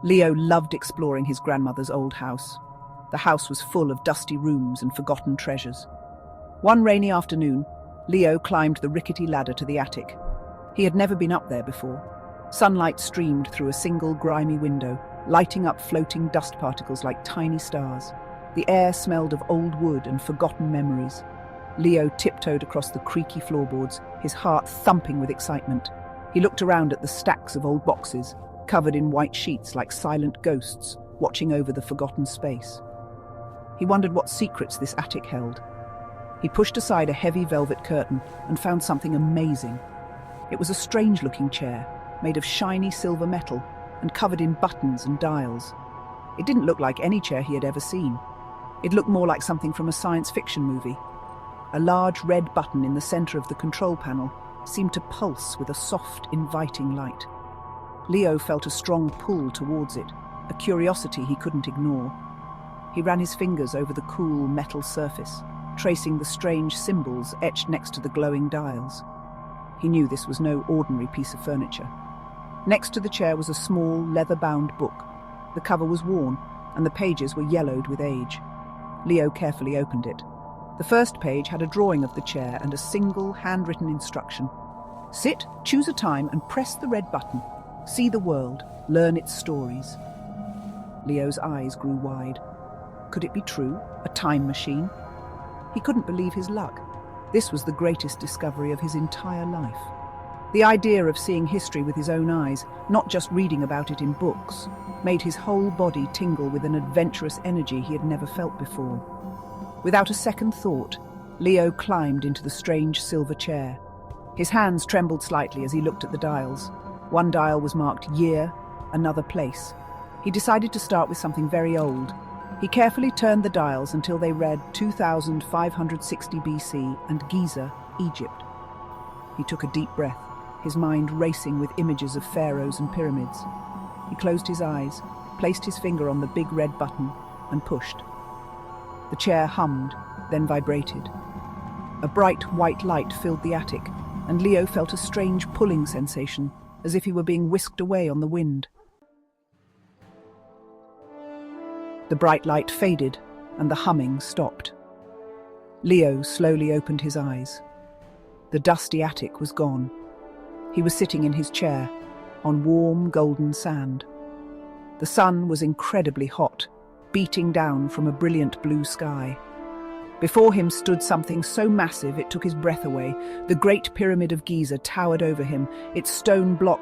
Leo loved exploring his grandmother's old house. The house was full of dusty rooms and forgotten treasures. One rainy afternoon, Leo climbed the rickety ladder to the attic. He had never been up there before. Sunlight streamed through a single grimy window, lighting up floating dust particles like tiny stars. The air smelled of old wood and forgotten memories. Leo tiptoed across the creaky floorboards, his heart thumping with excitement. He looked around at the stacks of old boxes, covered in white sheets like silent ghosts, watching over the forgotten space. He wondered what secrets this attic held. He pushed aside a heavy velvet curtain and found something amazing. It was a strange-looking chair, made of shiny silver metal and covered in buttons and dials. It didn't look like any chair he had ever seen. It looked more like something from a science fiction movie. A large red button in the center of the control panel seemed to pulse with a soft, inviting light. Leo felt a strong pull towards it, a curiosity he couldn't ignore. He ran his fingers over the cool metal surface, tracing the strange symbols etched next to the glowing dials. He knew this was no ordinary piece of furniture. Next to the chair was a small, leather-bound book. The cover was worn, and the pages were yellowed with age. Leo carefully opened it. The first page had a drawing of the chair and a single, handwritten instruction. Sit, choose a time, and press the red button. See the world, learn its stories. Leo's eyes grew wide. Could it be true? A time machine? He couldn't believe his luck. This was the greatest discovery of his entire life. The idea of seeing history with his own eyes, not just reading about it in books, made his whole body tingle with an adventurous energy he had never felt before. Without a second thought, Leo climbed into the strange silver chair. His hands trembled slightly as he looked at the dials. One dial was marked year, another place. He decided to start with something very old. He carefully turned the dials until they read 2560 BC and Giza, Egypt. He took a deep breath, his mind racing with images of pharaohs and pyramids. He closed his eyes, placed his finger on the big red button, and pushed. The chair hummed, then vibrated. A bright white light filled the attic, and Leo felt a strange pulling sensation, as if he were being whisked away on the wind. The bright light faded, and the humming stopped. Leo slowly opened his eyes. The dusty attic was gone. He was sitting in his chair, on warm golden sand. The sun was incredibly hot, beating down from a brilliant blue sky. Before him stood something so massive it took his breath away. The Great Pyramid of Giza towered over him, its stone blocks